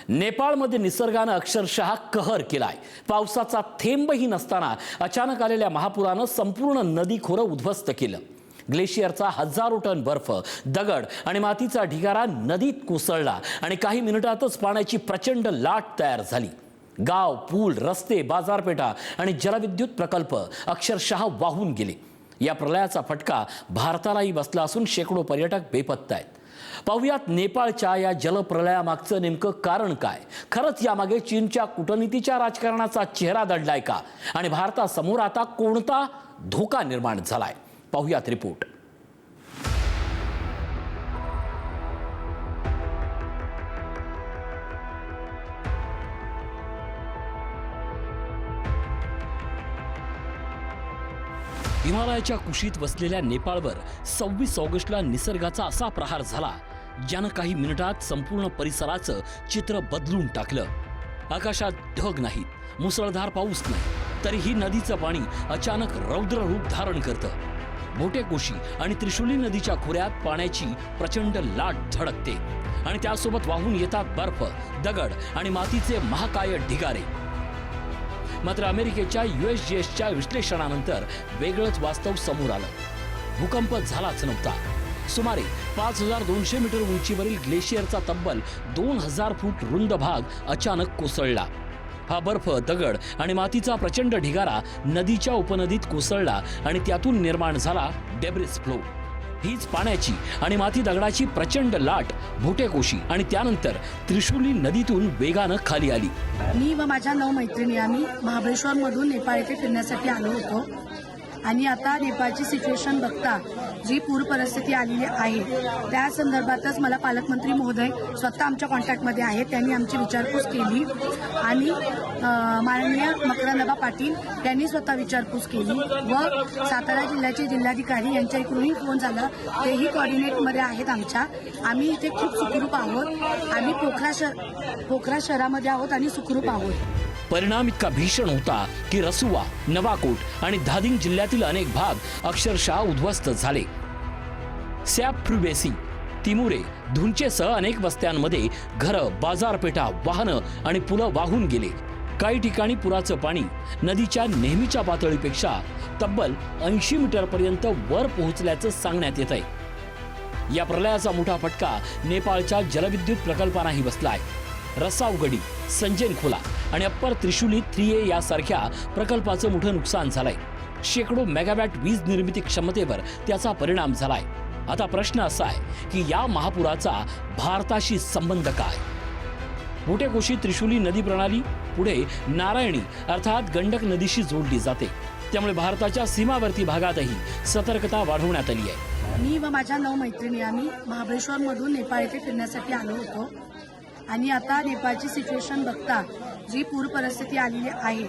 नेपाळमध्ये निसर्गानं अक्षरशः कहर केलाय। पावसाचा थेंबही नसताना अचानक आलेल्या महापुरानं संपूर्ण नदी खोरं उद्ध्वस्त केलं। ग्लेशियरचा हजारो टन बर्फ, दगड आणि मातीचा ढिगारा नदीत कोसळला आणि काही मिनिटातच पाण्याची प्रचंड लाट तयार झाली। गाव, पूल, रस्ते, बाजारपेठा आणि जलविद्युत प्रकल्प अक्षरशः वाहून गेले। या प्रलयाचा फटका भारतालाही बसला असून शेकडो पर्यटक बेपत्ता आहेत। पाहुयात नेपाळच्या या जलप्रलयामागचं नेमकं कारण काय? खरंच यामागे चीनच्या कूटनीतीच्या राजकारणाचा चेहरा दडलाय का? आणि भारतासमोर आता कोणता धोका निर्माण झालाय? पाहुयात रिपोर्ट। हिमालयाच्या कुशीत वसलेल्या नेपाळवर 26 ऑगस्टला निसर्गाचा असा प्रहार झाला ज्यानं काही मिनिटात संपूर्ण परिसराचं चित्र बदलून टाकलं। आकाशात ढग नाहीत, मुसळधार पाऊस नाही, तरीही नदीचं पाणी अचानक रौद्र रूप धारण करतं। भोटेकोशी आणि त्रिशूली नदीच्या खोऱ्यात पाण्याची प्रचंड लाट धडकते आणि त्यासोबत वाहून येतात बर्फ, दगड आणि मातीचे महाकाय ढिगारे। मात्र अमेरिकेच्या USGSच्या विश्लेषणानंतर वेगळंच वास्तव समोर आलं। भूकंप झालाच नव्हता। सुमारे 5200 मीटर उंचीवरील ग्लेशियरचा तब्बल 2000 फूट रुंद भाग अचानक कोसळला। हा बर्फ, दगड आणि मातीचा प्रचंड ढिगारा नदीच्या उपनदीत कोसळला आणि त्यातून निर्माण झाला डेब्रिस फ्लो। हीच पाण्याची आणि माती दगडाची प्रचंड लाट भोटेकोशी आणि त्यानंतर त्रिशूली नदीतून वेगानं खाली आली। मी व माझ्या 9 मैत्रिणी आम्ही महाबळेश्वरमधून नेपाळ येथे फिरण्यासाठी आलो होतो आणि आता नेपाळची सिच्युएशन बघता जी पूर परिस्थिती आलेली आहे त्या संदर्भातच मला पालकमंत्री महोदय स्वतः आमच्या कॉन्टॅक्टमध्ये आहेत। त्यांनी आमची विचारपूस केली आणि माननीय मकरंदबा पाटील यांनी स्वतः विचारपूस केली व सातारा जिल्ह्याचे जिल्हाधिकारी यांच्या इकडूनही फोन झाला, तेही कोऑर्डिनेटमध्ये आहेत आमच्या। आम्ही इथे खूप सुखरूप आहोत। आम्ही पोखरा शहरामध्ये आहोत आणि सुखरूप आहोत। परिणाम इतका भीषण होता की रसुवा, नवाकोट आणि धादिंग जिल्ह्यातील अनेक भाग अक्षरशः उद्ध्वस्त झाले। सॅप-फ्रुबेसी, तिमुरे, धुंचेसह अनेक वस्त्यांमध्ये घरं, बाजारपेठा, वाहनं आणि पुलं वाहून गेले। काही ठिकाणी पुराचं पाणी नदीच्या नेहमीच्या पातळीपेक्षा तब्बल 80 मीटरपर्यंत वर पोहोचल्याचं सांगण्यात येत आहे। या प्रलयाचा मोठा फटका नेपाळच्या जलविद्युत प्रकल्पांनाही बसलाय। रसावगडी, संजेनखोला आणि अप्पर त्रिशूली 3A यासारख्या प्रकल्पाचं मोठं नुकसान झालंय। शेकडो मेगावॅट वीज निर्मिती क्षमतेवर त्याचा परिणाम झालाय। आता प्रश्न असा आहे की या महापुराचा भारताशी संबंध काय? भोटेकोशी त्रिशूली नदी प्रणाली पुढे नारायणी अर्थात गंडक नदीशी जोडली जाते, त्यामुळे भारताच्या सीमावर्ती भागातही सतर्कता वाढवण्यात आली आहे। मी व माझ्या 9 मैत्रिणी आम्ही महाबळेश्वरमधून नेपाळ येथे फिरण्यासाठी आलो होतो आणि आता नेपाळची सिच्युएशन बघता जी पूर परिस्थिती आलेली आहे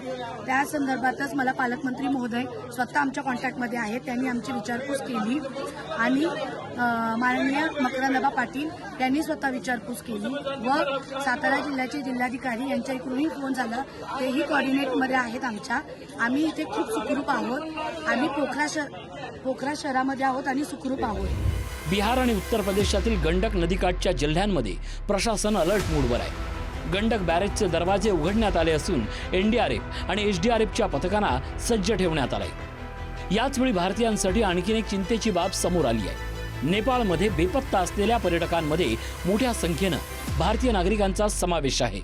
त्या संदर्भातच मला पालकमंत्री महोदय स्वतः आमच्या कॉन्टॅक्टमध्ये आहेत। त्यांनी आमची विचारपूस केली आणि माननीय मकरंदबा पाटील यांनी स्वतः विचारपूस केली व सातारा जिल्ह्याचे जिल्हाधिकारी यांच्या इकडूनही फोन झाला, तेही कोऑर्डिनेटमध्ये आहेत आमच्या। आम्ही इथे खूप सुखरूप आहोत। आम्ही पोखरा शहरामध्ये आहोत आणि सुखरूप आहोत। बिहार आणि उत्तर प्रदेशातील गंडक नदीकाठच्या जिल्ह्यांमध्ये प्रशासन अलर्ट मोडवर आहे। गंडक बॅरेजचे दरवाजे उघडण्यात आले असून NDRF आणि SDRFच्या पथकांना सज्ज ठेवण्यात आलंय। याचवेळी भारतीयांसाठी आणखीन एक चिंतेची बाब समोर आली आहे। नेपाळमध्ये बेपत्ता असलेल्या पर्यटकांमध्ये मोठ्या संख्येनं भारतीय नागरिकांचा समावेश आहे।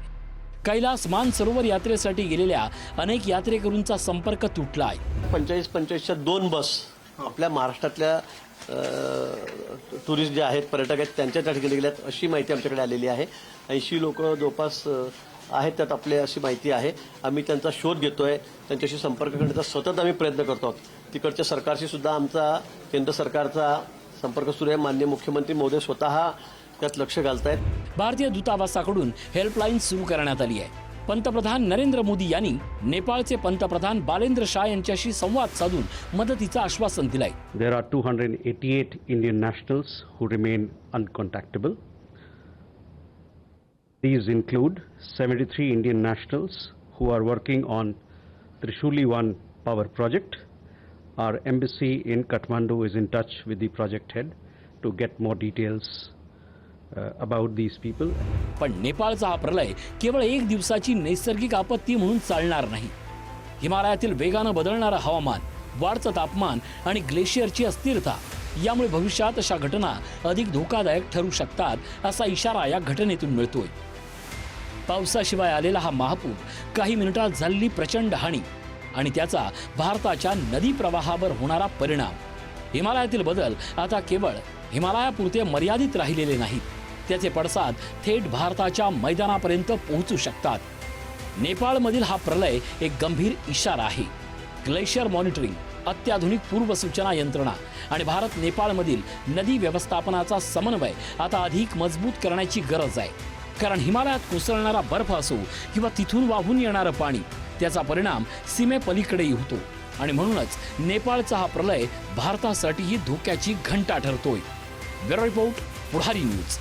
कैलास मानसरोवर यात्रेसाठी गेलेल्या अनेक यात्रेकरूंचा संपर्क तुटला आहे। 45-45च्या 2 बस आपल्या महाराष्ट्रातल्या टुरिस्ट जे आहेत, पर्यटक आहेत, त्यांच्या ठिकाणी गेल्यात अशी माहिती आमच्याकडे आलेली आहे। 80 लोक जवळपास आहेत त्यात आपले अशी माहिती आहे। आम्ही त्यांचा शोध घेतोय, त्यांच्याशी संपर्क करण्याचा सतत आम्ही प्रयत्न करतो आहोत। तिकडच्या सरकारशी सुद्धा आमचा केंद्र सरकारचा संपर्क सुरू आहे। माननीय मुख्यमंत्री महोदय स्वतः त्यात लक्ष घालतायत। भारतीय दूतावासाकडून हेल्पलाईन सुरू करण्यात आली आहे। पंतप्रधान नरेंद्र मोदी यांनी नेपाळचे पंतप्रधान बालेंद्र शाह यांच्याशी संवाद साधून मदतीचं आश्वासन दिलंय। There are 288 Indian nationals who remain uncontactable. These include 73 Indian nationals who are working on Trishuli 1 power project. Our embassy in Kathmandu is in touch with the project head to get more details about these people. पण नेपाळचा हा प्रलय केवळ एक दिवसाची नैसर्गिक आपत्ती म्हणून चालणार नाही. हिमालयातील वेगानं बदलणारं हवामान, वाढतं तापमान आणि ग्लेशियरची अस्थिरता यामुळे भविष्यात अशा घटना अधिक धोकादायक ठरू शकतात असा इशारा या घटनेतून मिळतोय. पावसाशिवाय आलेला हा महापूर, काही मिनिटात झालेली प्रचंड हानी आणि त्याचा भारताच्या नदी प्रवाहावर होणारा परिणाम. हिमालयातील बदल आता केवळ हिमालयापुरते मर्यादित राहिलेले नाहीत, त्याचे पडसाद थेट भारताच्या मैदानापर्यंत पोहोचू शकतात. नेपाळमधील हा प्रलय एक गंभीर इशारा आहे. ग्लेशियर मॉनिटरिंग, अत्याधुनिक पूर्वसूचना यंत्रणा आणि भारत नेपाळमधील नदी व्यवस्थापनाचा समन्वय आता अधिक मजबूत करण्याची गरज आहे. कारण हिमालयात कोसळणारा बर्फ असो किंवा तिथून वाहून येणारं पाणी, त्याचा परिणाम सीमेपलीकडेही होतो आणि म्हणूनच नेपाळचा हा प्रलय भारतासाठीही धोक्याची घंटा ठरतोय. ब्युरो रिपोर्ट, पुढारी न्यूज.